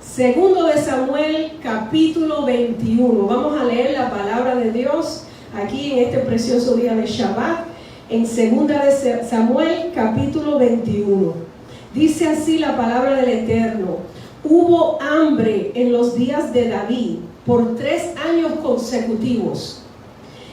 Segundo de Samuel, capítulo 21. Vamos a leer la palabra de Dios aquí en este precioso día de Shabbat, en segunda de Samuel, capítulo 21. Dice así la palabra del Eterno: hubo hambre en los días de David por 3 años consecutivos.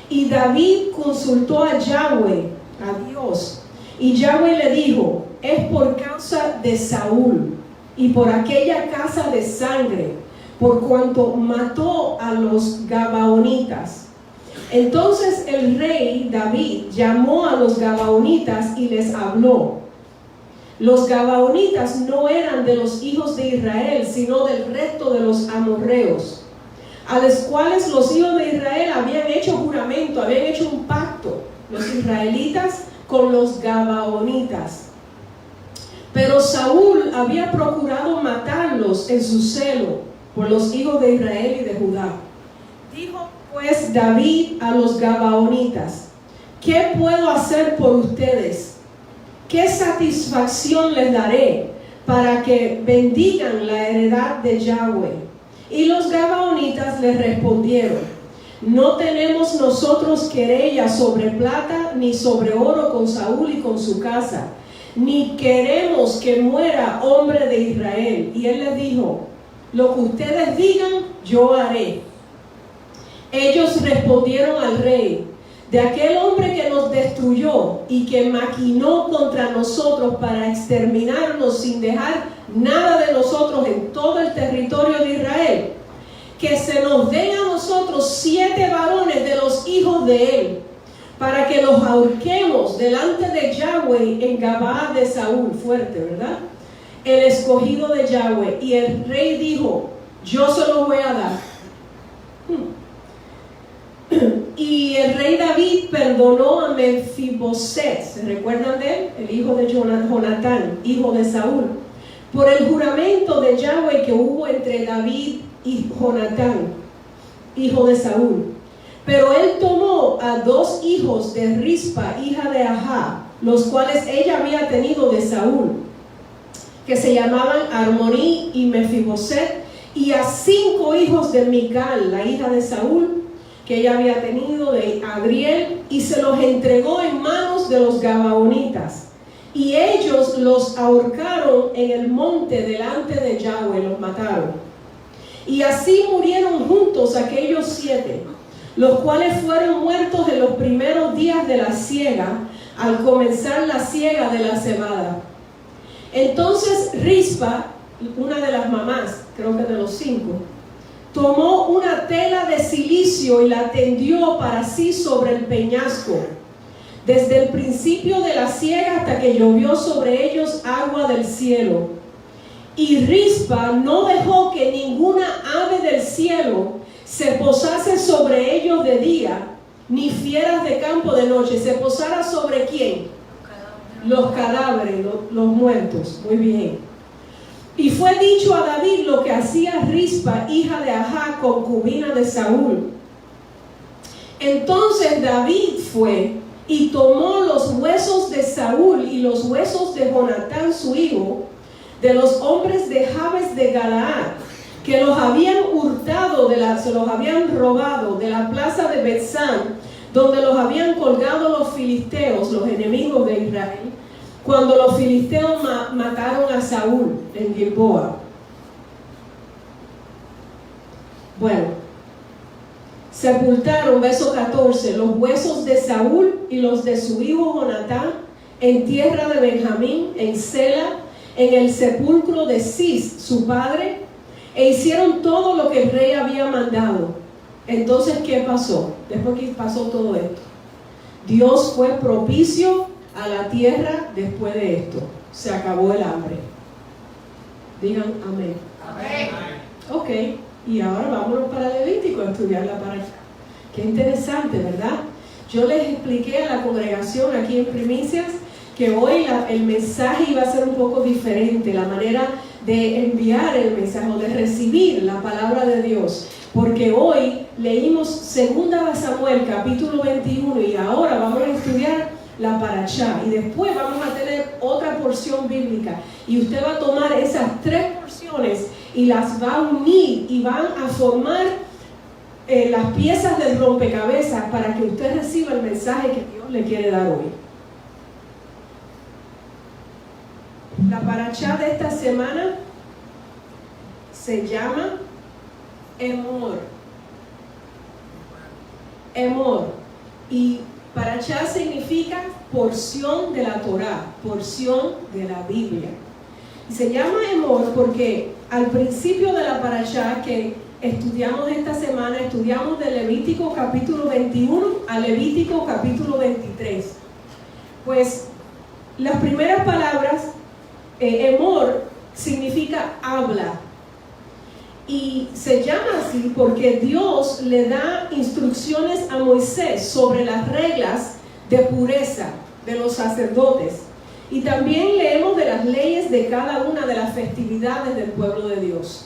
Y David consultó a Yahweh, a Dios, y Yahweh le dijo: es por causa de Saúl y por aquella casa de sangre, por cuanto mató a los Gabaonitas. Entonces el rey David llamó a los Gabaonitas y les habló. Los Gabaonitas no eran de los hijos de Israel, sino del resto de los amorreos, a los cuales los hijos de Israel habían hecho juramento, habían hecho un pacto, los israelitas con los Gabaonitas. Pero Saúl había procurado matarlos en su celo por los hijos de Israel y de Judá. Dijo pues David a los Gabaonitas: ¿qué puedo hacer por ustedes? ¿Qué satisfacción les daré para que bendigan la heredad de Yahweh? Y los Gabaonitas les respondieron: no tenemos nosotros querella sobre plata ni sobre oro con Saúl y con su casa, ni queremos que muera hombre de Israel. Y él les dijo: lo que ustedes digan, yo haré. Ellos respondieron al rey: de aquel hombre que nos destruyó y que maquinó contra nosotros para exterminarnos sin dejar nada de nosotros en todo el territorio de Israel, que se nos den a nosotros 7 varones de los hijos de él, para que los ahorquemos delante de Yahweh en Gabaa de Saúl. Fuerte, ¿verdad? El escogido de Yahweh. Y el rey dijo: yo se los voy a dar. Y el rey David perdonó a Mefiboset, ¿se recuerdan de él? El hijo de Jonatán, hijo de Saúl, por el juramento de Yahweh que hubo entre David y Jonatán, hijo de Saúl. Pero él tomó a 2 hijos de Rispa, hija de Ajá, los cuales ella había tenido de Saúl, que se llamaban Armoní y Mefiboset, y a 5 hijos de Mical, la hija de Saúl, que ella había tenido de Adriel, y se los entregó en manos de los Gabaonitas. Y ellos los ahorcaron en el monte delante de Yahweh, los mataron. Y así murieron juntos aquellos 7, los cuales fueron muertos en los primeros días de la siega, al comenzar la siega de la cebada. Entonces Rispa, una de las mamás, creo que de los 5, tomó una tela de cilicio y la tendió para sí sobre el peñasco, desde el principio de la siega hasta que llovió sobre ellos agua del cielo. Y Rispa no dejó que ninguna ave del cielo se posase sobre ellos de día, ni fieras de campo de noche. ¿Se posara sobre quién? Los cadáveres, los muertos. Muy bien. Y fue dicho a David lo que hacía Rispa, hija de Ajá, concubina de Saúl. Entonces David fue y tomó los huesos de Saúl y los huesos de Jonatán su hijo, de los hombres de Jabes de Galaad, que los habían hurtado, se los habían robado de la plaza de Betsán, donde los habían colgado los filisteos, los enemigos de Israel, cuando los filisteos mataron a Saúl en Gilboa. Bueno, sepultaron, verso 14, los huesos de Saúl y los de su hijo Jonatán en tierra de Benjamín, en Sela, en el sepulcro de Cis, su padre, e hicieron todo lo que el rey había mandado. Entonces, ¿qué pasó? Después que pasó todo esto, Dios fue propicio a la tierra después de esto. Se acabó el hambre. Digan amén. Amén. Ok, y ahora vámonos para Levítico a estudiar la paracha. Qué interesante, ¿verdad? Yo les expliqué a la congregación aquí en Primicias que hoy el mensaje iba a ser un poco diferente, la manera de enviar el mensaje o de recibir la palabra de Dios, porque hoy leímos 2 de Samuel capítulo 21 y ahora vamos a estudiar la parashá. Y después vamos a tener otra porción bíblica. Y usted va a tomar esas 3 porciones y las va a unir y van a formar las piezas del rompecabezas para que usted reciba el mensaje que Dios le quiere dar hoy. La parashá de esta semana se llama Emor. Emor. Y parashá significa porción de la Torá, porción de la Biblia. Y se llama Emor porque al principio de la parashá que estudiamos esta semana, estudiamos de Levítico capítulo 21 a Levítico capítulo 23. Pues las primeras palabras, Emor significa habla. Y se llama así porque Dios le da instrucciones a Moisés sobre las reglas de pureza de los sacerdotes. Y también leemos de las leyes de cada una de las festividades del pueblo de Dios.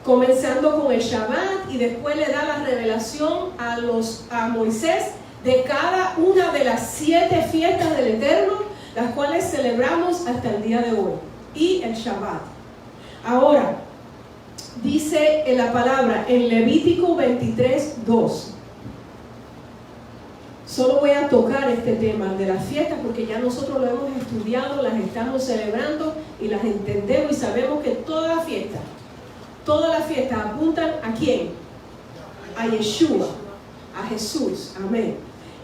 Comenzando con el Shabbat, y después le da la revelación a Moisés de cada una de las 7 fiestas del Eterno, las cuales celebramos hasta el día de hoy, y el Shabbat. Ahora, dice en la palabra en Levítico 23:2. Solo voy a tocar este tema de las fiestas porque ya nosotros lo hemos estudiado, las estamos celebrando y las entendemos y sabemos que todas las fiestas apuntan ¿a quién? A Yeshua, a Jesús, amén.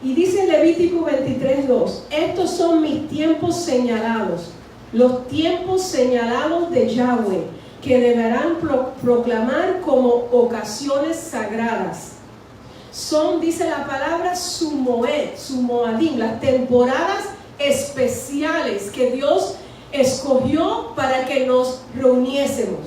Y dice Levítico 23:2, estos son mis tiempos señalados, los tiempos señalados de Yahweh, que deberán proclamar como ocasiones sagradas. Son, dice la palabra, su moadim, las temporadas especiales que Dios escogió para que nos reuniésemos.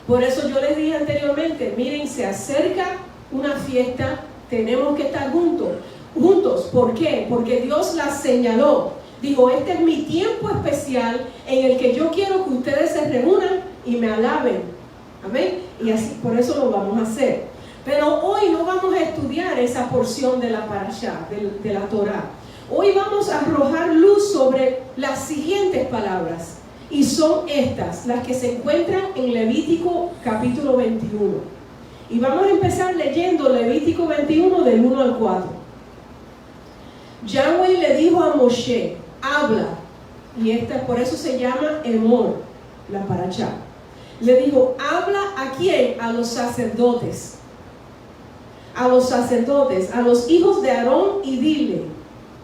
Por eso yo les dije anteriormente, miren, se acerca una fiesta, tenemos que estar juntos. ¿Por qué? Porque Dios la señaló. Dijo, este es mi tiempo especial en el que yo quiero que ustedes se reúnan y me alaben. Amén. Y así, por eso lo vamos a hacer. Pero hoy no vamos a estudiar esa porción de la parashá, de la Torá. Hoy vamos a arrojar luz sobre las siguientes palabras. Y son estas, las que se encuentran en Levítico capítulo 21. Y vamos a empezar leyendo Levítico 21 del 1 al 4. Yahweh le dijo a Moshe, habla. Y por eso se llama Emor, la parashá. Le dijo, habla ¿a quién? A los sacerdotes. A los sacerdotes, a los hijos de Aarón, y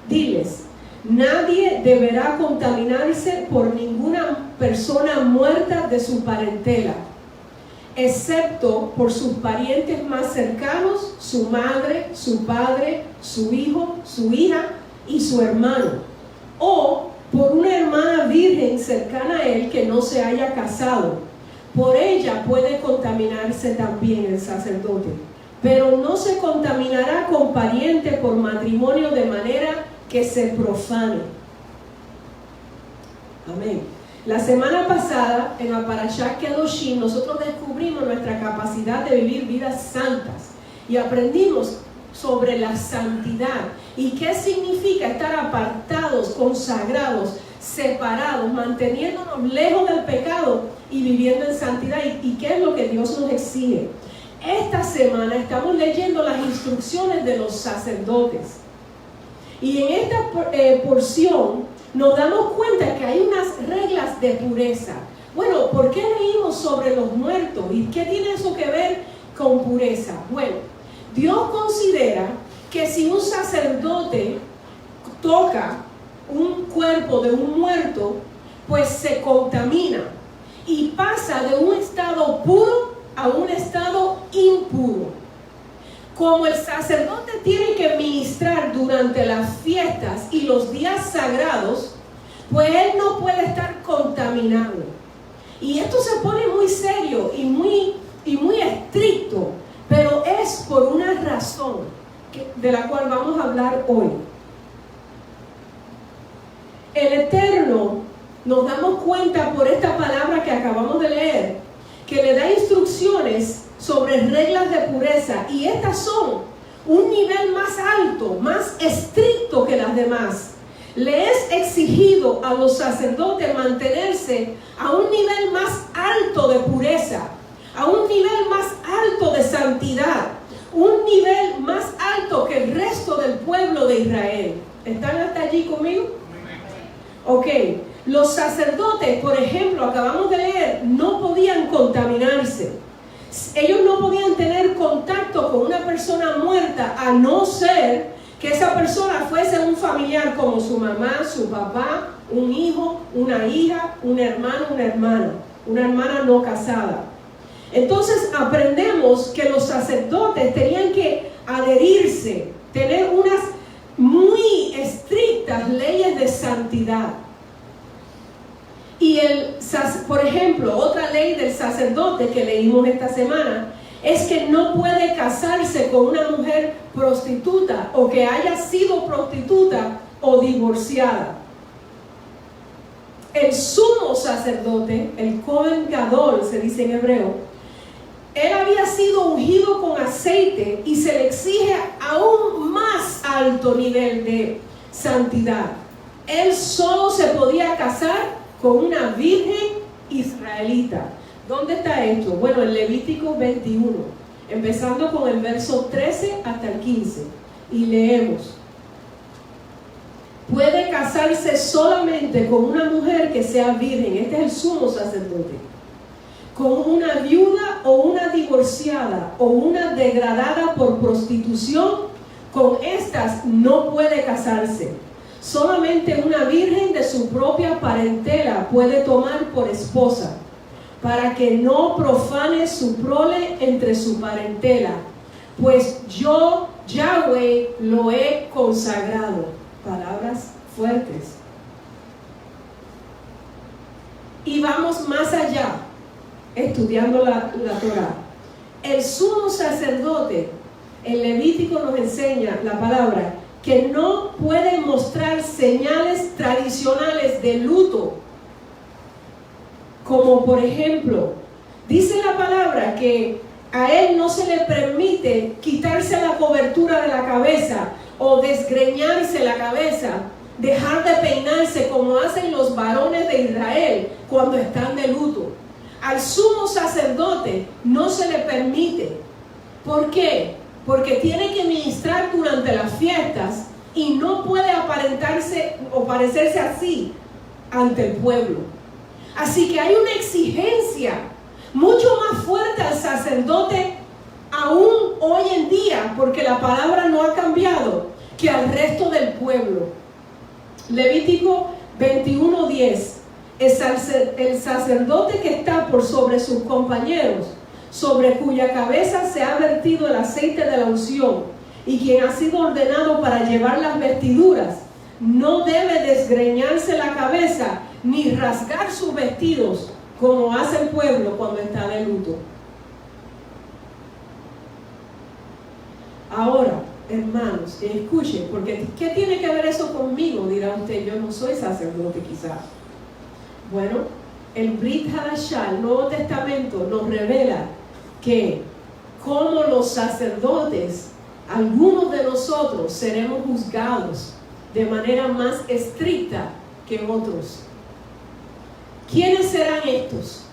diles, nadie deberá contaminarse por ninguna persona muerta de su parentela, excepto por sus parientes más cercanos, su madre, su padre, su hijo, su hija y su hermano, o por una hermana virgen cercana a él que no se haya casado. Por ella puede contaminarse también el sacerdote, pero no se contaminará con pariente por matrimonio de manera que se profane. Amén. La semana pasada, en la Parashá Kedoshim, nosotros descubrimos nuestra capacidad de vivir vidas santas y aprendimos sobre la santidad y qué significa estar apartados, consagrados, separados, manteniéndonos lejos del pecado y viviendo en santidad, y qué es lo que Dios nos exige. Esta semana estamos leyendo las instrucciones de los sacerdotes. Y en esta porción nos damos cuenta que hay unas reglas de pureza. Bueno, ¿por qué leímos sobre los muertos? ¿Y qué tiene eso que ver con pureza? Bueno, Dios considera que si un sacerdote toca un cuerpo de un muerto, pues se contamina y pasa de un estado puro a un estado impuro. Como el sacerdote tiene que ministrar durante las fiestas y los días sagrados, pues él no puede estar contaminado. Y esto se pone muy serio y muy estricto, pero es por una razón de la cual vamos a hablar hoy. El Eterno, nos damos cuenta por esta palabra que acabamos de leer, que le da instrucciones sobre reglas de pureza, y estas son un nivel más alto, más estricto que las demás. le es exigido a los sacerdotes mantenerse a un nivel más alto de pureza, a un nivel más alto de santidad, un nivel más alto que el resto del pueblo de Israel. ¿Están hasta allí conmigo? Ok, los sacerdotes, por ejemplo, acabamos de leer, no podían contaminarse. Ellos no podían tener contacto con una persona muerta, a no ser que esa persona fuese un familiar como su mamá, su papá, un hijo, una hija, un hermano, una hermana no casada. Entonces aprendemos que los sacerdotes tenían que adherirse, tener unas muy estrictas leyes de santidad. Y por ejemplo, otra ley del sacerdote que leímos esta semana es que no puede casarse con una mujer prostituta o que haya sido prostituta o divorciada. El sumo sacerdote, el Cohen Gadol, se dice en hebreo, él había sido ungido con aceite y se le exige aún más alto nivel de santidad. Él solo se podía casar con una virgen israelita. ¿Dónde está esto? Bueno, en Levítico 21, empezando con el verso 13 hasta el 15. Y leemos: puede casarse solamente con una mujer que sea virgen. Este es el sumo sacerdote. Con una viuda o una divorciada o una degradada por prostitución, con estas no puede casarse. Solamente una virgen de su propia parentela puede tomar por esposa, para que no profane su prole entre su parentela, pues yo, Yahweh, lo he consagrado. Palabras fuertes. Y vamos más allá, estudiando la Torá. El sumo sacerdote, el Levítico nos enseña la palabra, que no puede mostrar señales tradicionales de luto, como por ejemplo, dice la palabra que a él no se le permite quitarse la cobertura de la cabeza o desgreñarse la cabeza, dejar de peinarse como hacen los varones de Israel cuando están de luto. Al sumo sacerdote no se le permite. ¿Por qué? Porque tiene que ministrar durante las fiestas y no puede aparentarse o parecerse así ante el pueblo. Así que hay una exigencia mucho más fuerte al sacerdote aún hoy en día, porque la palabra no ha cambiado, que al resto del pueblo. Levítico 21:10. El sacerdote que está por sobre sus compañeros, sobre cuya cabeza se ha vertido el aceite de la unción, y quien ha sido ordenado para llevar las vestiduras, no debe desgreñarse la cabeza ni rasgar sus vestidos, como hace el pueblo cuando está de luto. Ahora, hermanos, escuchen, porque ¿qué tiene que ver eso conmigo? Dirá usted, yo no soy sacerdote quizás. Bueno, el Brit Hadashah, el Nuevo Testamento, nos revela que como los sacerdotes, algunos de nosotros seremos juzgados de manera más estricta que otros. ¿Quiénes serán estos?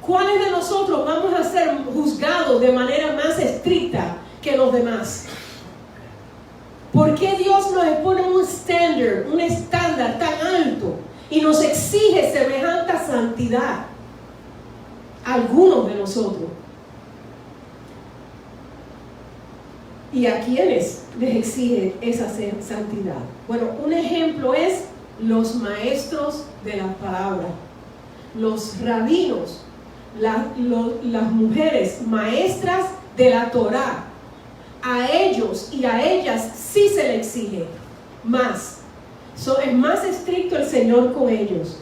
¿Cuáles de nosotros vamos a ser juzgados de manera más estricta que los demás? ¿Por qué Dios nos pone un estándar tan alto y nos exige semejante santidad? Algunos de nosotros. ¿Y a quiénes les exige esa santidad? Bueno, un ejemplo es los maestros de la palabra, los rabinos, las mujeres maestras de la Torá. A ellos y a ellas sí se le exige más. Es más estricto el Señor con ellos.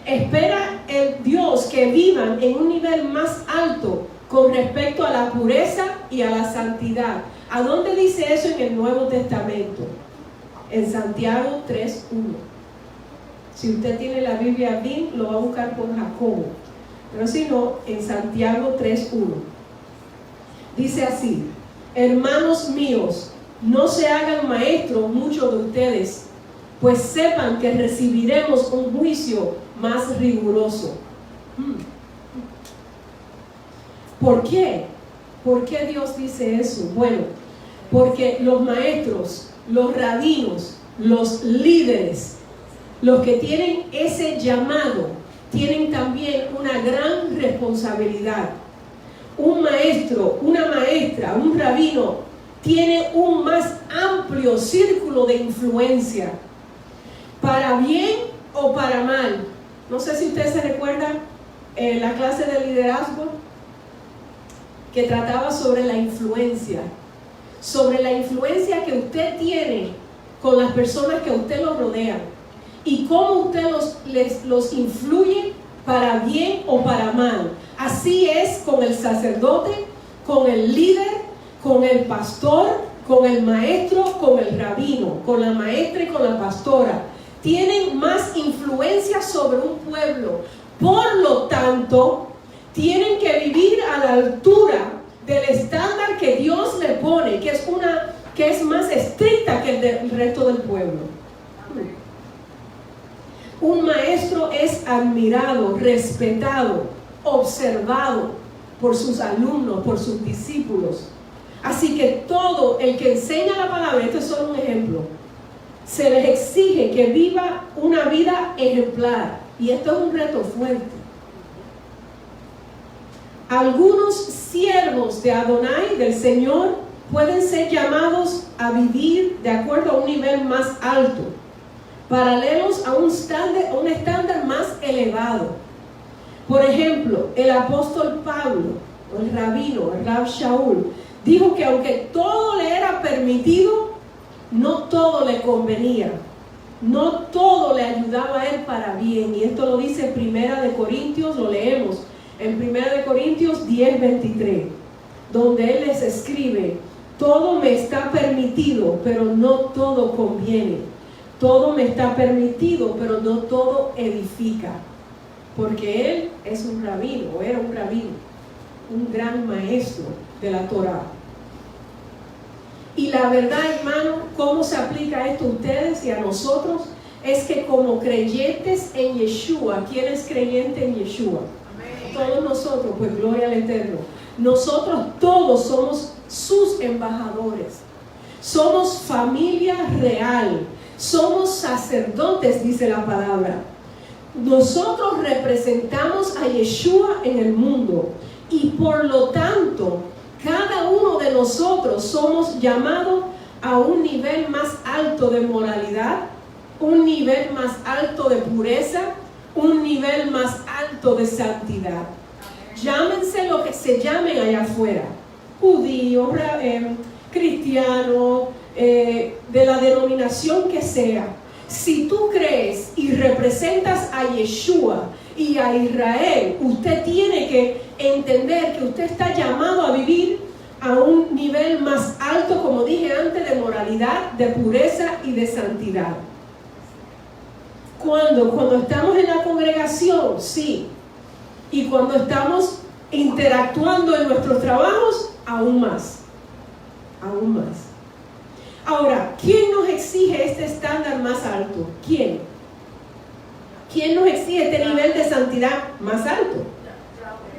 Espera el Dios que vivan en un nivel más alto con respecto a la pureza y a la santidad. ¿A dónde dice eso en el Nuevo Testamento? En Santiago 3:1. Si usted tiene la Biblia bien, lo va a buscar por Jacobo. Pero si no, en Santiago 3:1. Dice así: hermanos míos, no se hagan maestros muchos de ustedes, pues sepan que recibiremos un juicio más riguroso. ¿Por qué? ¿Por qué Dios dice eso? Bueno, porque los maestros, los rabinos, los líderes, los que tienen ese llamado, tienen también una gran responsabilidad. Un maestro, una maestra, un rabino tiene un más amplio círculo de influencia, para bien o para mal. No sé si ustedes se recuerdan la clase de liderazgo que trataba sobre la influencia que usted tiene con las personas que a usted lo rodean y cómo usted los influye para bien o para mal. Así es con el sacerdote, con el líder, con el pastor, con el maestro, con el rabino, con la maestra y con la pastora. Tienen más influencia sobre un pueblo. Por lo tanto, tienen que vivir a la altura del estándar que Dios le pone, que es más estricta que el del resto del pueblo. Un maestro es admirado, respetado, observado por sus alumnos, por sus discípulos. Así que todo el que enseña la palabra, esto es solo un ejemplo, se les exige que viva una vida ejemplar. Y esto es un reto fuerte. Algunos siervos de Adonai, del Señor, pueden ser llamados a vivir de acuerdo a un nivel más alto, paralelos a un estándar más elevado. Por ejemplo, el apóstol Pablo, o el rabino, el Rab Shaul, dijo que aunque todo le era permitido, no todo le convenía, no todo le ayudaba a él para bien. Y esto lo dice Primera de Corintios, lo leemos en Primera de Corintios 10:23, donde él les escribe: todo me está permitido, pero no todo conviene. Todo me está permitido, pero no todo edifica. Porque él es un rabino, o era un rabino, un gran maestro de la Torá. Y la verdad, hermano, ¿cómo se aplica esto a ustedes y a nosotros? Es que como creyentes en Yeshua, ¿quién es creyente en Yeshua? Amén. Todos nosotros, pues gloria al Eterno. Nosotros todos somos sus embajadores. Somos familia real. Somos sacerdotes, dice la palabra. Nosotros representamos a Yeshua en el mundo. Y por lo tanto, cada uno de nosotros somos llamados a un nivel más alto de moralidad, un nivel más alto de pureza, un nivel más alto de santidad. Llámense lo que se llamen allá afuera, judíos, cristianos, de la denominación que sea. Si tú crees y representas a Yeshua y a Israel, usted tiene que entender que usted está llamado a vivir a un nivel más alto, como dije antes, de moralidad, de pureza y de santidad. Cuando estamos en la congregación, sí. Y cuando estamos interactuando en nuestros trabajos, aún más. Aún más. Ahora, ¿quién nos exige este estándar más alto? ¿Quién? ¿Quién nos exige este nivel de santidad más alto?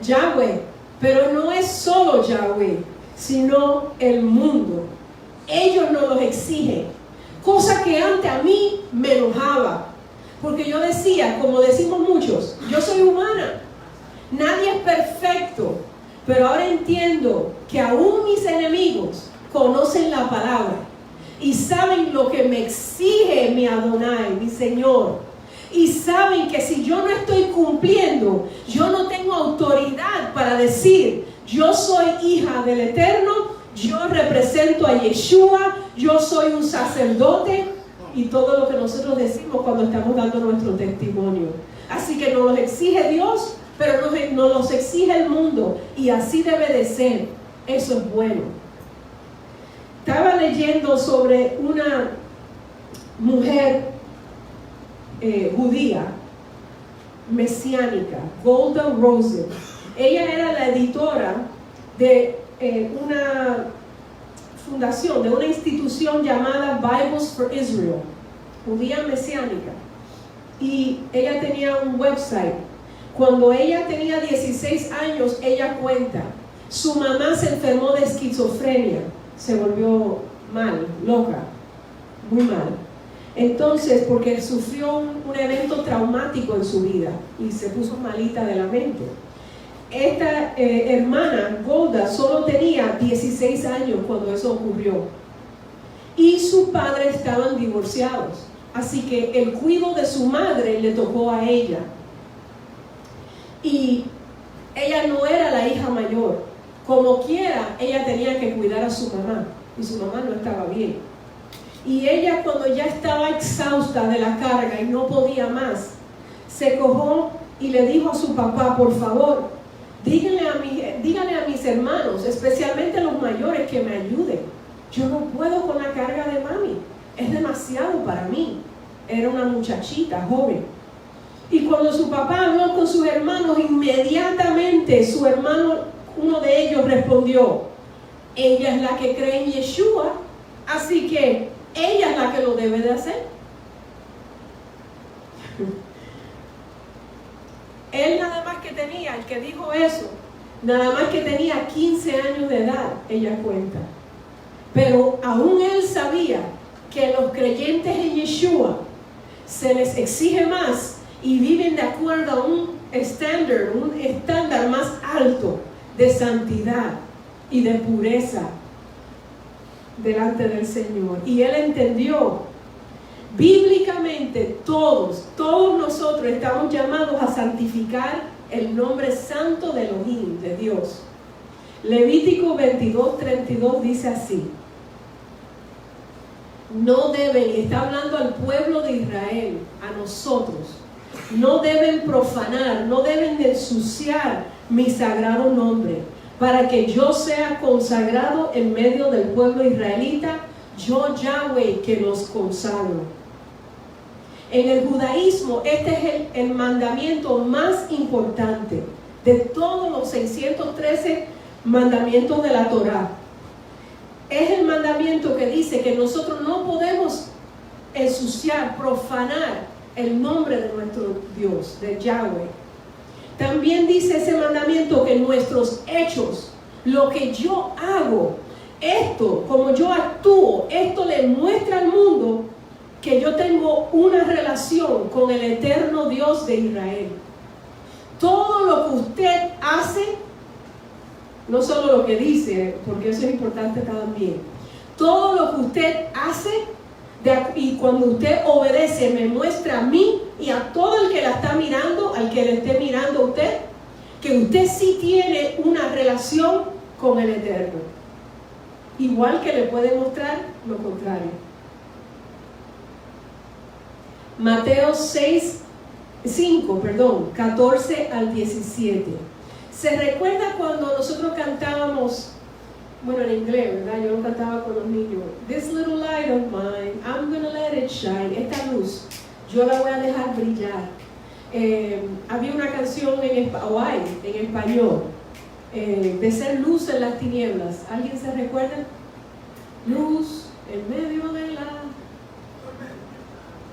Yahweh. Pero no es solo Yahweh, sino el mundo. Ellos nos los exigen. Cosa que antes a mí me enojaba. Porque yo decía, como decimos muchos, yo soy humana. Nadie es perfecto. Pero ahora entiendo que aún mis enemigos conocen la palabra y saben lo que me exige mi Adonai, mi Señor. Y saben que si yo no estoy cumpliendo, yo no tengo autoridad para decir: yo soy hija del Eterno, yo represento a Yeshua, yo soy un sacerdote, y todo lo que nosotros decimos cuando estamos dando nuestro testimonio. Así que nos los exige Dios, pero nos los exige el mundo, y así debe de ser. Eso es bueno. Estaba leyendo sobre una mujer judía mesiánica, Golda Rosen. Ella era la editora de una fundación, de una institución llamada Bibles for Israel. judía mesiánica, y ella tenía un website. Cuando ella tenía 16 años, ella cuenta, su mamá se enfermó de esquizofrenia, se volvió mal, loca, muy mal. Entonces, porque sufrió un evento traumático en su vida y se puso malita de la mente. Esta hermana, Golda, solo tenía 16 años cuando eso ocurrió. Y sus padres estaban divorciados. Así que el cuidado de su madre le tocó a ella. Y ella no era la hija mayor. Como quiera, ella tenía que cuidar a su mamá. Y su mamá no estaba bien. Y ella, cuando ya estaba exhausta de la carga y no podía más, se cojó y le dijo a su papá, por favor, díganle a mis hermanos, especialmente a los mayores, que me ayuden. Yo no puedo con la carga de mami. Es demasiado para mí. Era una muchachita joven. Y cuando su papá habló con sus hermanos, inmediatamente su hermano, uno de ellos, respondió, ella es la que cree en Yeshua, así que ella es la que lo debe de hacer. Él nada más que tenía, el que dijo eso, nada más que tenía 15 años de edad, ella cuenta. Pero aún él sabía que los creyentes en Yeshua se les exige más y viven de acuerdo a un estándar más alto de santidad y de pureza delante del Señor. Y él entendió, bíblicamente todos nosotros estamos llamados a santificar el nombre santo de Elohim, de Dios. Levítico 22:32 dice así: no deben, está hablando al pueblo de Israel, a nosotros, no deben profanar, no deben ensuciar mi sagrado nombre, para que yo sea consagrado en medio del pueblo israelita, yo Yahweh que los consagro. En el judaísmo, este es el mandamiento más importante de todos los 613 mandamientos de la Torá. Es el mandamiento que dice que nosotros no podemos ensuciar, profanar el nombre de nuestro Dios, de Yahweh. También dice ese mandamiento que nuestros hechos, lo que yo hago, esto, como yo actúo, esto le muestra al mundo que yo tengo una relación con el eterno Dios de Israel. Todo lo que usted hace, no solo lo que dice, porque eso es importante también, todo lo que usted hace y cuando usted obedece me muestra a mí y a todo el que la está mirando, al que le esté mirando a usted, que usted sí tiene una relación con el Eterno, igual que le puede mostrar lo contrario. Mateo 14 al 17. ¿Se recuerda cuando nosotros cantábamos, bueno, en inglés, ¿verdad? Yo lo cantaba con los niños. This little light of mine, I'm gonna let it shine. Esta luz, yo la voy a dejar brillar. Había una canción en español, de ser luz en las tinieblas. ¿Alguien se recuerda? Luz en medio de la...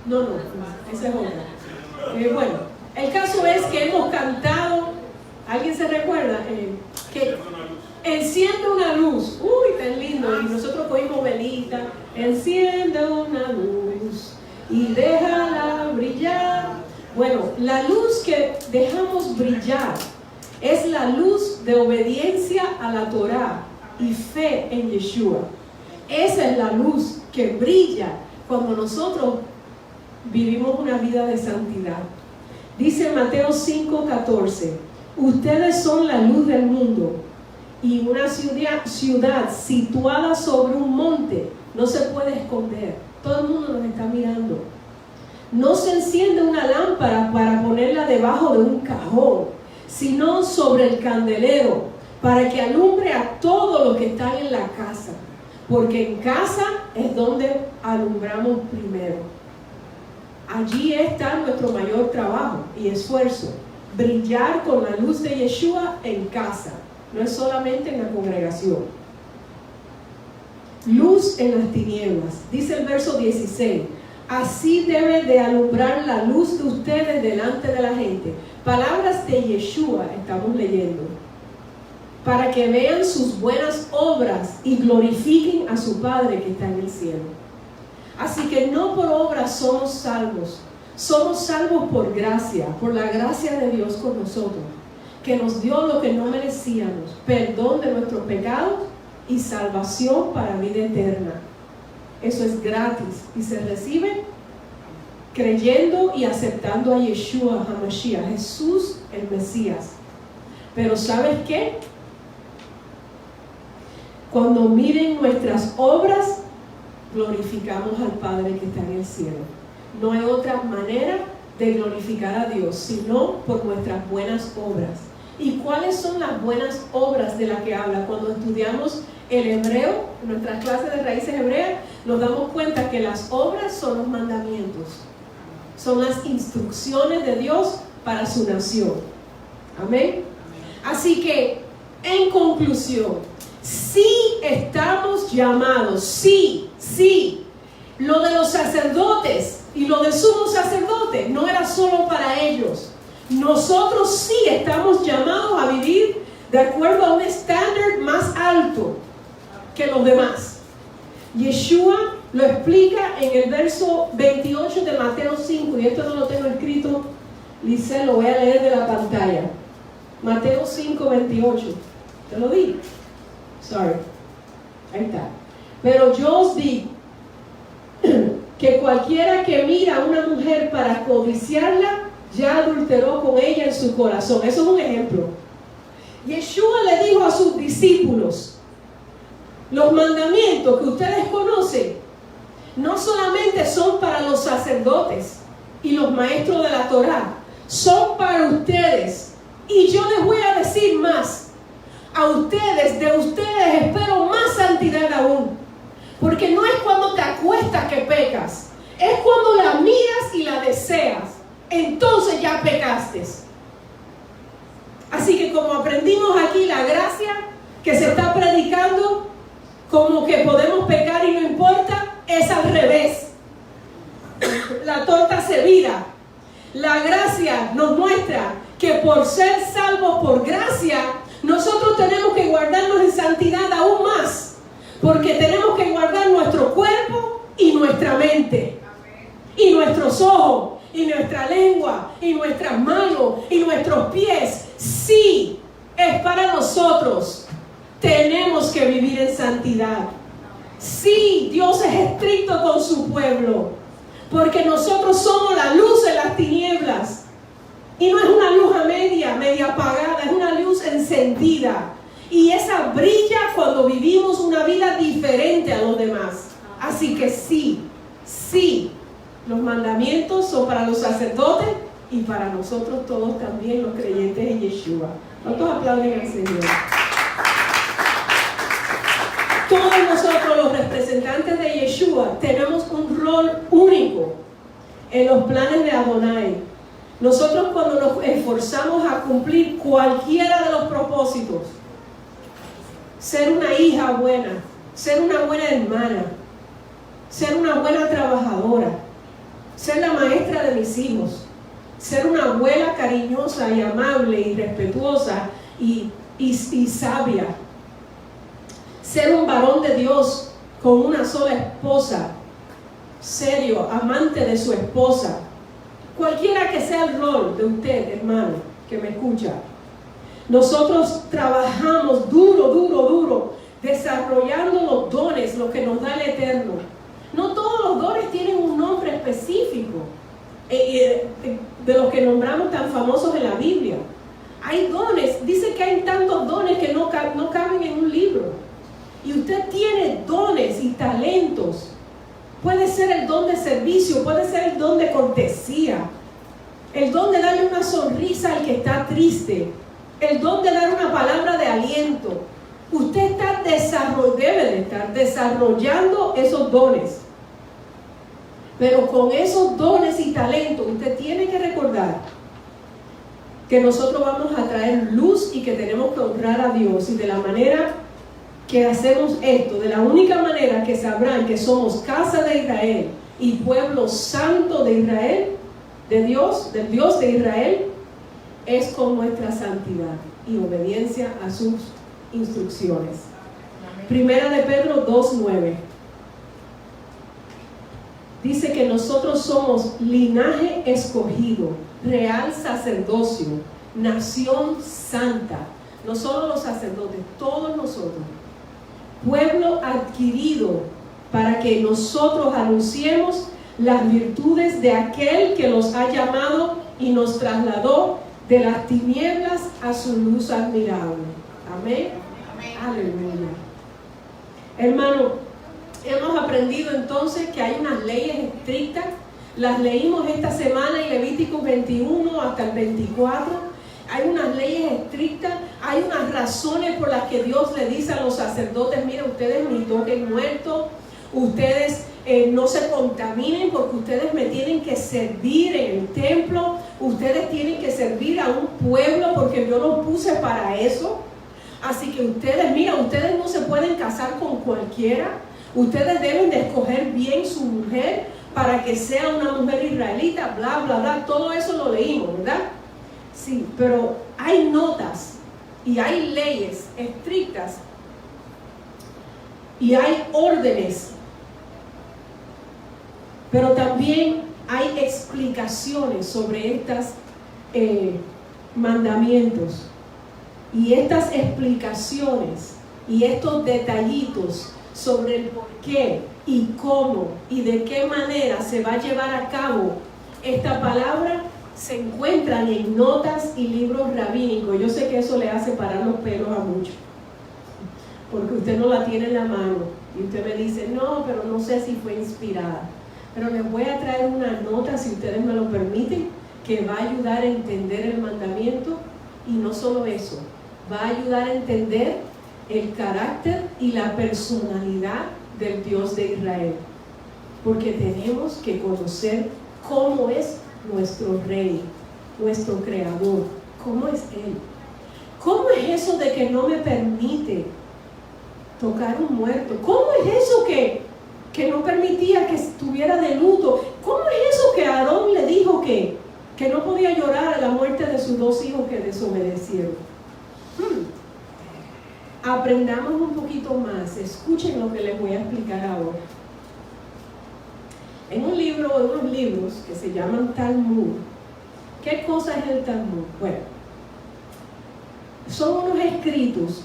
No, esa es otra. Bueno, el caso es que hemos cantado, ¿alguien se recuerda? Que enciende una luz, uy, tan lindo, y nosotros cogimos velita, enciende una luz y déjala brillar. Bueno, la luz que dejamos brillar es la luz de obediencia a la Torá y fe en Yeshua. Esa es la luz que brilla cuando nosotros vivimos una vida de santidad. Dice Mateo 5:14, ustedes son la luz del mundo, y una ciudad situada sobre un monte no se puede esconder. Todo el mundo nos está mirando. No se enciende una lámpara para ponerla debajo de un cajón, sino sobre el candelero, para que alumbre a todos los que están en la casa, porque en casa es donde alumbramos primero. Allí está nuestro mayor trabajo y esfuerzo, brillar con la luz de Yeshua en casa, no es solamente en la congregación. Luz en las tinieblas, dice el verso 16, así debe de alumbrar la luz de ustedes delante de la gente. Palabras de Yeshua estamos leyendo. Para que vean sus buenas obras y glorifiquen a su Padre que está en el cielo. Así que no por obras somos salvos. Somos salvos por gracia, por la gracia de Dios con nosotros, que nos dio lo que no merecíamos, perdón de nuestros pecados y salvación para vida eterna. Eso es gratis y se recibe creyendo y aceptando a Yeshua HaMashiach, Jesús el Mesías. Pero ¿sabes qué? Cuando miren nuestras obras, glorificamos al Padre que está en el cielo. No hay otra manera de glorificar a Dios, sino por nuestras buenas obras. ¿Y cuáles son las buenas obras de las que habla? Cuando estudiamos el hebreo, en nuestras clases de raíces hebreas, nos damos cuenta que las obras son los mandamientos. Son las instrucciones de Dios para su nación. Amén. Así que, en conclusión, sí estamos llamados, sí. Lo de los sacerdotes y lo del sumo sacerdote no era solo para ellos. Nosotros sí estamos llamados a vivir de acuerdo a un estándar más alto que los demás. Yeshua lo explica en el verso 28 de Mateo 5, y esto no lo tengo escrito, Lice, lo voy a leer de la pantalla. Mateo 5, 28. ¿Te lo di? Sorry. Ahí está. Pero yo os digo que cualquiera que mira a una mujer para codiciarla, ya adulteró con ella en su corazón. Eso es un ejemplo. Yeshua le dijo a sus discípulos: los mandamientos que ustedes conocen no solamente son para los sacerdotes y los maestros de la Torá, son para ustedes. Y yo les voy a decir más. A ustedes, de ustedes espero más santidad aún. Porque no es cuando te acuestas que pecas, es cuando la miras y la deseas. Entonces ya pecaste. Así que como aprendimos aquí, la gracia que se está predicando, como que podemos pecar y no importa, es al revés. La torta se vira. La gracia nos muestra que por ser salvos por gracia, nosotros tenemos que guardarnos en santidad aún más. Porque tenemos que guardar nuestro cuerpo y nuestra mente. Y nuestros ojos, y nuestra lengua, y nuestras manos, y nuestros pies. Sí, es para nosotros. Tenemos que vivir en santidad. Sí, Dios es estricto con su pueblo. Porque nosotros somos la luz en las tinieblas. Y no es una luz a media apagada, es una luz encendida. Y esa brilla cuando vivimos una vida diferente a los demás. Así que sí, los mandamientos son para los sacerdotes y para nosotros todos también, los creyentes en Yeshua. ¿Cuántos aplauden al Señor? Todos nosotros, los representantes de Yeshua, tenemos un rol único en los planes de Adonai. Nosotros, cuando nos esforzamos a cumplir cualquiera de los propósitos, ser una hija buena, ser una buena hermana, ser una buena trabajadora, ser la maestra de mis hijos, ser una abuela cariñosa y amable y respetuosa y sabia, ser un varón de Dios con una sola esposa, serio, amante de su esposa. Cualquiera que sea el rol de usted, hermano, que me escucha, nosotros trabajamos duro, desarrollando los dones, lo que nos da el Eterno. No todos los dones tienen un nombre específico, de los que nombramos tan famosos en la Biblia. Hay dones, dice que hay tantos dones que no caben en un libro. Y usted tiene dones y talentos. Puede ser el don de servicio, puede ser el don de cortesía, el don de darle una sonrisa al que está triste, el don de dar una palabra de aliento. Usted debe de estar desarrollando esos dones. Pero con esos dones y talentos, usted tiene que recordar que nosotros vamos a traer luz y que tenemos que honrar a Dios. Y de la manera que hacemos esto, de la única manera que sabrán que somos casa de Israel y pueblo santo de Israel, del Dios de Israel, es con nuestra santidad y obediencia a sus instrucciones. Primera de Pedro 2:9 dice que nosotros somos linaje escogido, real sacerdocio, nación santa. No solo los sacerdotes, todos nosotros, pueblo adquirido, para que nosotros anunciemos las virtudes de aquel que los ha llamado y nos trasladó de las tinieblas a su luz admirable. Amén. Aleluya. Hermano, hemos aprendido entonces que hay unas leyes estrictas. Las leímos esta semana en Levítico 21 hasta el 24. Hay unas leyes estrictas, hay unas razones por las que Dios le dice a los sacerdotes: miren, ustedes ni toquen muertos, ustedes no se contaminen, porque ustedes me tienen que servir en el templo, ustedes tienen que servir a un pueblo porque yo los puse para eso. Así que ustedes, mira, ustedes no se pueden casar con cualquiera, ustedes deben de escoger bien su mujer para que sea una mujer israelita, bla, bla, bla. Todo eso lo leímos, ¿verdad? Sí, pero hay notas y hay leyes estrictas y hay órdenes, pero también hay explicaciones sobre estos mandamientos. Y estas explicaciones y estos detallitos sobre el por qué y cómo y de qué manera se va a llevar a cabo esta palabra se encuentran en notas y libros rabínicos. Yo sé que eso le hace parar los pelos a muchos, porque usted no la tiene en la mano y usted me dice: no, pero no sé si fue inspirada. Pero les voy a traer una nota, si ustedes me lo permiten, que va a ayudar a entender el mandamiento. Y no solo eso, va a ayudar a entender el carácter y la personalidad del Dios de Israel, porque tenemos que conocer cómo es nuestro Rey, nuestro Creador. ¿Cómo es Él? ¿Cómo es eso de que no me permite tocar un muerto? ¿Cómo es eso que no permitía que estuviera de luto? ¿Cómo es eso que Aarón le dijo que no podía llorar a la muerte de sus dos hijos que desobedecieron? Aprendamos un poquito más. Escuchen lo que les voy a explicar ahora. En unos libros que se llaman Talmud. ¿Qué cosa es el Talmud? Bueno, son unos escritos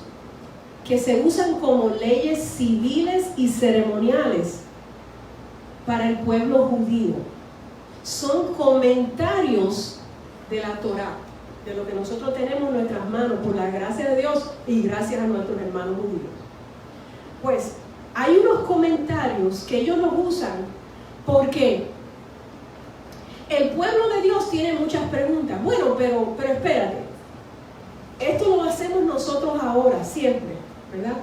que se usan como leyes civiles y ceremoniales para el pueblo judío. Son comentarios de la Torá, de lo que nosotros tenemos en nuestras manos por la gracia de Dios y gracias a nuestros hermanos judíos. Pues hay unos comentarios que ellos los usan porque el pueblo de Dios tiene muchas preguntas. Bueno, pero espérate, esto lo hacemos nosotros ahora, siempre, ¿verdad?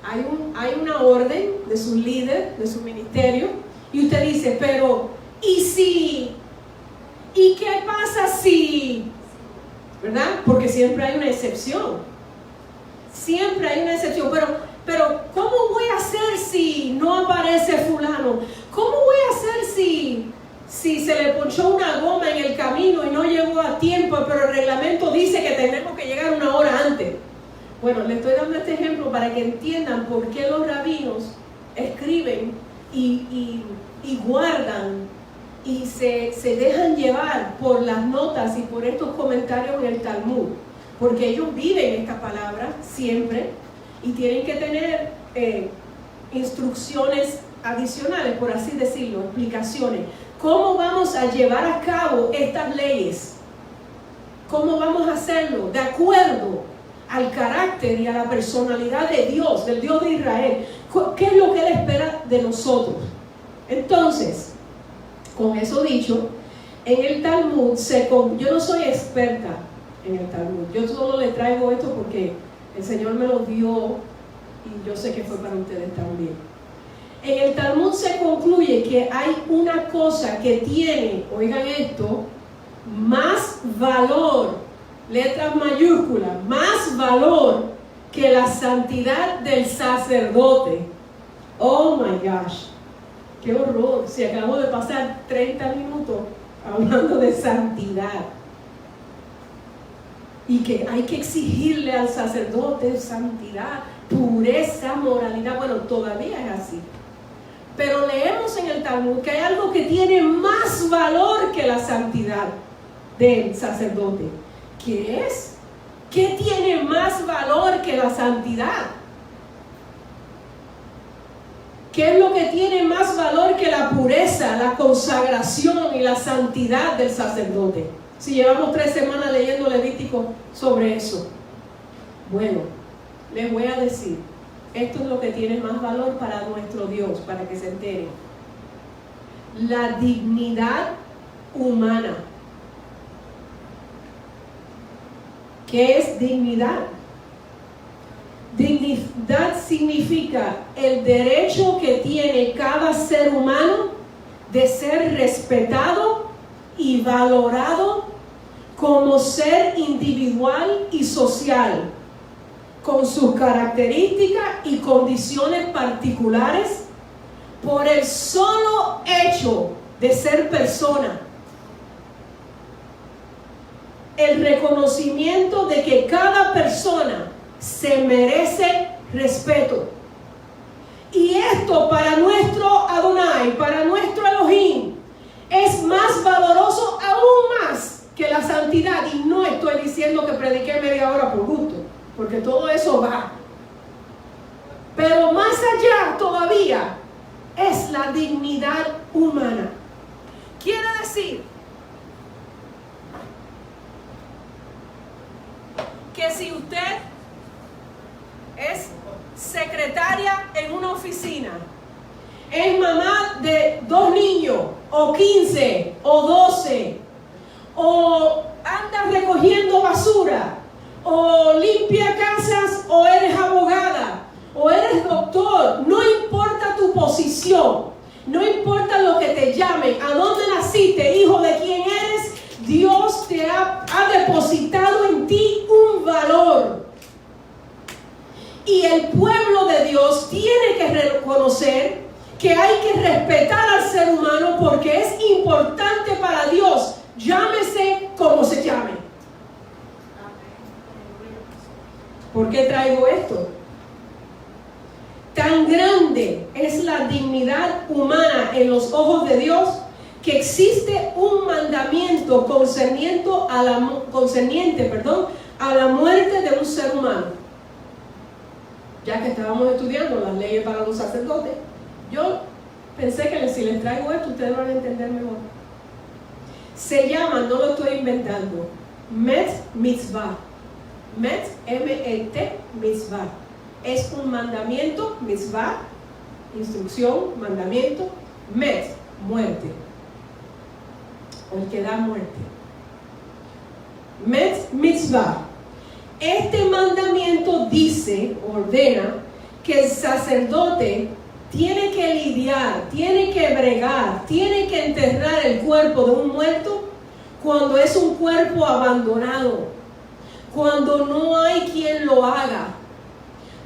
Hay una orden de su líder, de su ministerio, y usted dice: pero ¿y si? ¿Y qué pasa si? ¿Verdad? Porque siempre hay una excepción. Siempre hay una excepción. Pero ¿cómo voy a hacer si no aparece fulano? ¿Cómo voy a hacer si se le ponchó una goma en el camino y no llegó a tiempo, pero el reglamento dice que tenemos que llegar una hora antes? Bueno, les estoy dando este ejemplo para que entiendan por qué los rabinos escriben y guardan y se dejan llevar por las notas y por estos comentarios en el Talmud, porque ellos viven esta palabra siempre y tienen que tener instrucciones adicionales, por así decirlo, explicaciones. ¿Cómo vamos a llevar a cabo estas leyes? ¿Cómo vamos a hacerlo? De acuerdo al carácter y a la personalidad de Dios, del Dios de Israel. ¿Qué es lo que Él espera de nosotros? Entonces, con eso dicho, en el Talmud, yo no soy experta en el Talmud, yo solo le traigo esto porque el Señor me lo dio y yo sé que fue para ustedes también. En el Talmud se concluye que hay una cosa que tiene, oigan esto, más valor, letras mayúsculas, más valor que la santidad del sacerdote. Oh my gosh. ¡Qué horror! Si acabo de pasar 30 minutos hablando de santidad. Y que hay que exigirle al sacerdote santidad, pureza, moralidad. Bueno, todavía es así. Pero leemos en el Talmud que hay algo que tiene más valor que la santidad del sacerdote. ¿Qué es? ¿Qué tiene más valor que la santidad? ¿Qué es lo que tiene más valor que la pureza, la consagración y la santidad del sacerdote? Si llevamos 3 semanas leyendo Levítico sobre eso. Bueno, les voy a decir, esto es lo que tiene más valor para nuestro Dios, para que se enteren. La dignidad humana. ¿Qué es dignidad? Dignidad significa el derecho que tiene cada ser humano de ser respetado y valorado como ser individual y social, con sus características y condiciones particulares, por el solo hecho de ser persona. El reconocimiento de que cada persona se merece respeto. Y esto para nuestro Adonai, para nuestro Elohim, es más valoroso aún más que la santidad. Y no estoy diciendo que prediqué media hora por gusto, porque todo eso va. Pero más allá todavía es la dignidad humana. Quiere decir que si usted es secretaria en una oficina, es mamá de 2 niños, o 15, o 12, o anda recogiendo basura, o limpia casas, o eres abogada, o eres doctor, no importa tu posición, no importa lo que te llamen, a dónde naciste, hijo de quién eres, Dios te ha depositado en ti un valor. Y el pueblo de Dios tiene que reconocer que hay que respetar al ser humano porque es importante para Dios, llámese como se llame. ¿Por qué traigo esto? Tan grande es la dignidad humana en los ojos de Dios que existe un mandamiento concerniente a la muerte de un ser humano. Ya que estábamos estudiando las leyes para los sacerdotes, yo pensé que si les traigo esto, ustedes van a entender mejor. Se llama, no lo estoy inventando, Met Mitzvah. Met, M-E-T, Mitzvah. Es un mandamiento, Mitzvah, instrucción, mandamiento, Met, muerte. O el que da muerte. Met Mitzvah. Este mandamiento dice, ordena, que el sacerdote tiene que lidiar, tiene que bregar, tiene que enterrar el cuerpo de un muerto cuando es un cuerpo abandonado, cuando no hay quien lo haga,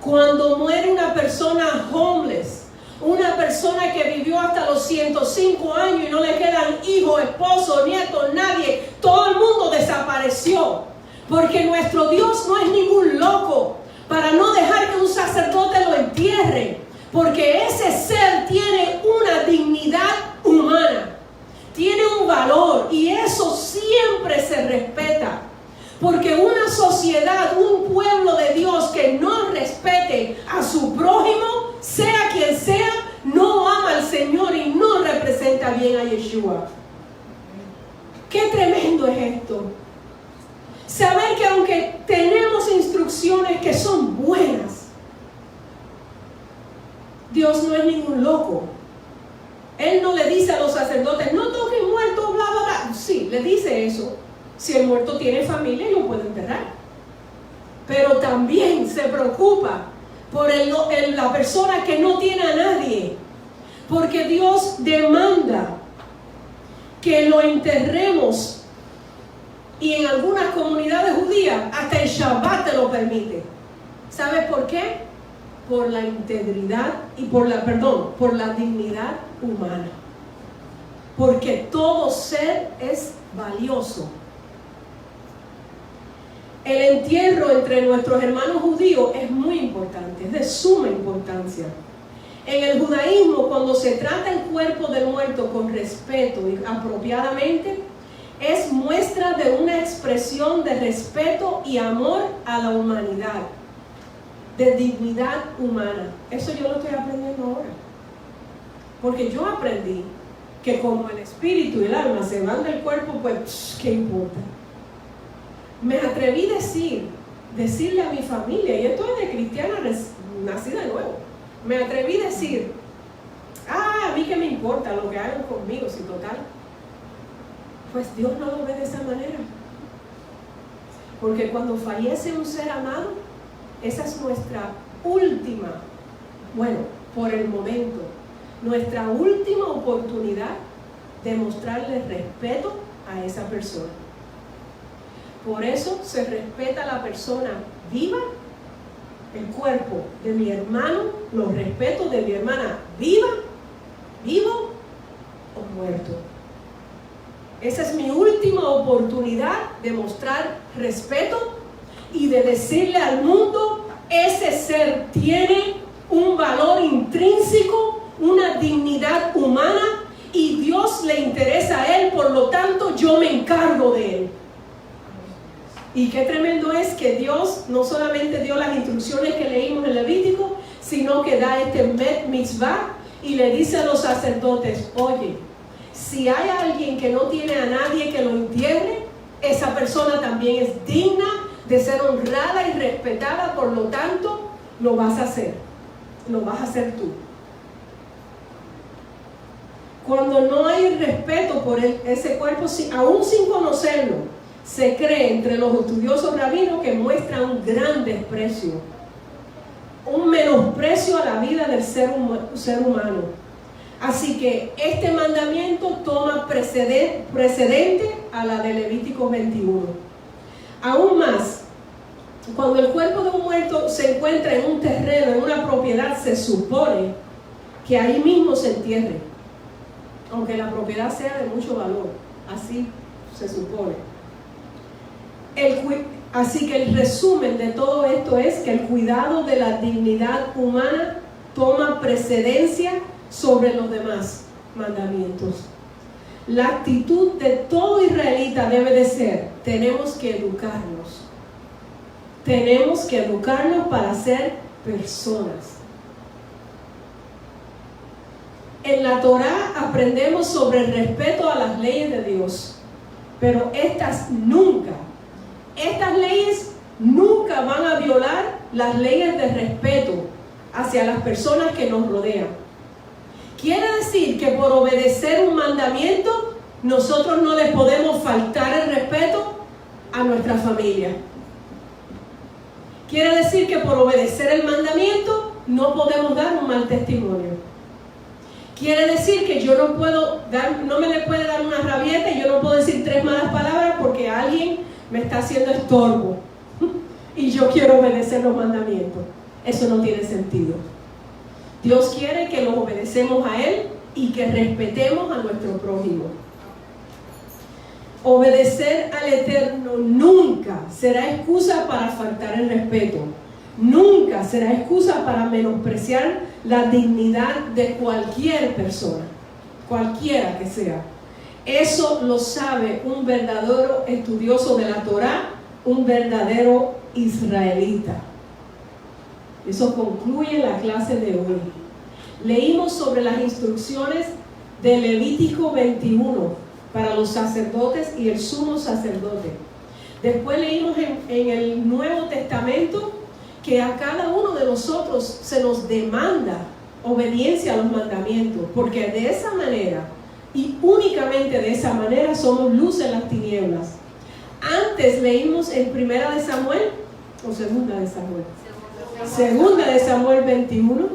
cuando muere una persona homeless, una persona que vivió hasta los 105 años y no le quedan hijos, esposos, nietos, nadie, todo el mundo desapareció. Porque nuestro Dios no es ningún loco para no dejar que un sacerdote lo entierre. Porque ese ser tiene una dignidad humana, tiene un valor y eso siempre se respeta. Porque una sociedad, un pueblo de Dios que no respete a su prójimo, sea quien sea, no ama al Señor y no representa bien a Yeshua. ¡Qué tremendo es esto! Saber que aunque tenemos instrucciones que son buenas, Dios no es ningún loco. Él no le dice a los sacerdotes, no toquen muertos, bla, bla, bla. Sí, le dice eso. Si el muerto tiene familia, lo puede enterrar. Pero también se preocupa por la persona que no tiene a nadie. Porque Dios demanda que lo enterremos. Y en algunas comunidades judías hasta el Shabbat te lo permite. ¿Sabes por qué? por la integridad y por la dignidad humana. Porque todo ser es valioso. El entierro entre nuestros hermanos judíos es muy importante, es de suma importancia. En el judaísmo, cuando se trata el cuerpo del muerto con respeto y apropiadamente, es muestra de una expresión de respeto y amor a la humanidad, de dignidad humana. Eso yo lo estoy aprendiendo ahora. Porque yo aprendí que como el espíritu y el alma se van del cuerpo, pues, ¿qué importa? Me atreví a decirle a mi familia, y esto es de cristiana nacida de nuevo, me atreví a decir, a mí qué me importa lo que hagan conmigo, si total. Pues Dios no lo ve de esa manera. Porque cuando fallece un ser amado, esa es nuestra última, por el momento, nuestra última oportunidad de mostrarle respeto a esa persona. Por eso se respeta a la persona viva, el cuerpo de mi hermano, los respeto de mi hermana viva, vivo o muerto. Esa es mi última oportunidad de mostrar respeto y de decirle al mundo, ese ser tiene un valor intrínseco, una dignidad humana, y Dios le interesa a él, por lo tanto yo me encargo de él. Y qué tremendo es que Dios no solamente dio las instrucciones que leímos en Levítico, sino que da este mitzvah y le dice a los sacerdotes, oye, si hay alguien que no tiene a nadie que lo entierre, esa persona también es digna de ser honrada y respetada, por lo tanto, lo vas a hacer tú. Cuando no hay respeto por ese cuerpo, aún sin conocerlo, se cree entre los estudiosos rabinos que muestra un gran desprecio, un menosprecio a la vida del ser humano. Así que este mandamiento toma precedente a la de Levítico 21. Aún más, cuando el cuerpo de un muerto se encuentra en un terreno, en una propiedad, se supone que ahí mismo se entierre, aunque la propiedad sea de mucho valor, así se supone. Así que el resumen de todo esto es que el cuidado de la dignidad humana toma precedencia sobre los demás mandamientos. La actitud de todo israelita debe de ser, tenemos que educarnos para ser personas. En la Torá aprendemos sobre el respeto a las leyes de Dios, pero estas leyes nunca van a violar las leyes de respeto hacia las personas que nos rodean. Quiere decir que por obedecer un mandamiento, nosotros no les podemos faltar el respeto a nuestra familia. Quiere decir que por obedecer el mandamiento, no podemos dar un mal testimonio. Quiere decir que yo no me le puede dar una rabieta y yo no puedo decir 3 malas palabras porque alguien me está haciendo estorbo y yo quiero obedecer los mandamientos. Eso no tiene sentido. Dios quiere que los obedecemos a Él y que respetemos a nuestro prójimo. Obedecer al Eterno nunca será excusa para faltar el respeto. Nunca será excusa para menospreciar la dignidad de cualquier persona, cualquiera que sea. Eso lo sabe un verdadero estudioso de la Torá, un verdadero israelita. Eso concluye la clase de hoy. Leímos sobre las instrucciones de Levítico 21 para los sacerdotes y el sumo sacerdote. Después leímos en el Nuevo Testamento que a cada uno de nosotros se nos demanda obediencia a los mandamientos, porque de esa manera y únicamente de esa manera somos luz en las tinieblas. Antes leímos en Primera de Samuel o Segunda de Samuel. Segunda de Samuel 21.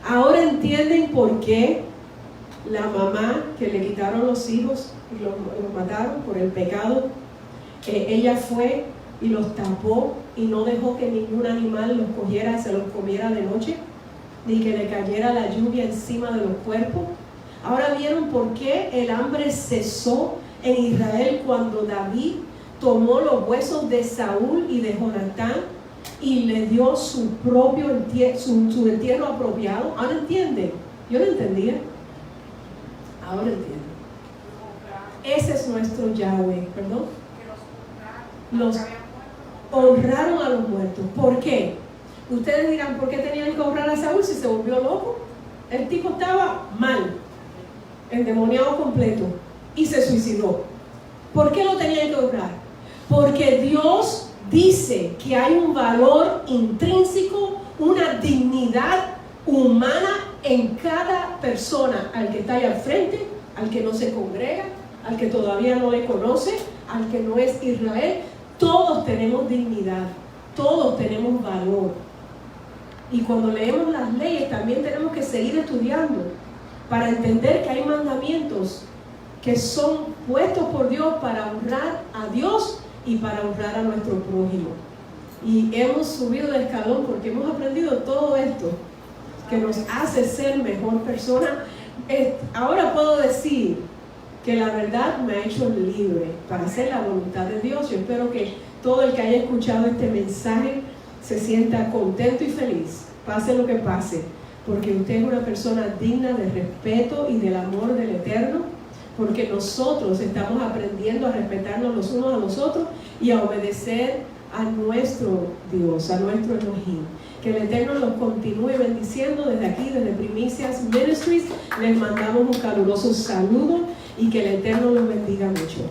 Ahora entienden por qué la mamá que le quitaron los hijos y los mataron por el pecado, ella fue y los tapó y no dejó que ningún animal los cogiera, se los comiera de noche, ni que le cayera la lluvia encima de los cuerpos. Ahora vieron por qué el hambre cesó en Israel cuando David tomó los huesos de Saúl y de Jonatán y le dio su propio su entierro apropiado. Ahora entienden. Yo no entendía. Ahora entiendo. Ese es nuestro Yahweh, perdón. Los honraron a los muertos. ¿Por qué? Ustedes dirán, ¿por qué tenían que honrar a Saúl si se volvió loco? El tipo estaba mal, endemoniado completo, y se suicidó. ¿Por qué lo tenían que honrar? Porque Dios dice que hay un valor intrínseco, una dignidad humana en cada persona, al que está ahí al frente, al que no se congrega, al que todavía no le conoce, al que no es Israel. Todos tenemos dignidad, todos tenemos valor. Y cuando leemos las leyes también tenemos que seguir estudiando para entender que hay mandamientos que son puestos por Dios para honrar a Dios y para honrar a nuestro prójimo. Y hemos subido de escalón porque hemos aprendido todo esto que nos hace ser mejor persona. Ahora puedo decir que la verdad me ha hecho libre para hacer la voluntad de Dios. Yo espero que todo el que haya escuchado este mensaje se sienta contento y feliz, pase lo que pase, porque usted es una persona digna de respeto y del amor del Eterno, porque nosotros estamos aprendiendo a respetarnos los unos a los otros y a obedecer a nuestro Dios, a nuestro Elohim. Que el Eterno los continúe bendiciendo desde aquí, desde Primicias Ministries. Les mandamos un caluroso saludo y que el Eterno los bendiga mucho.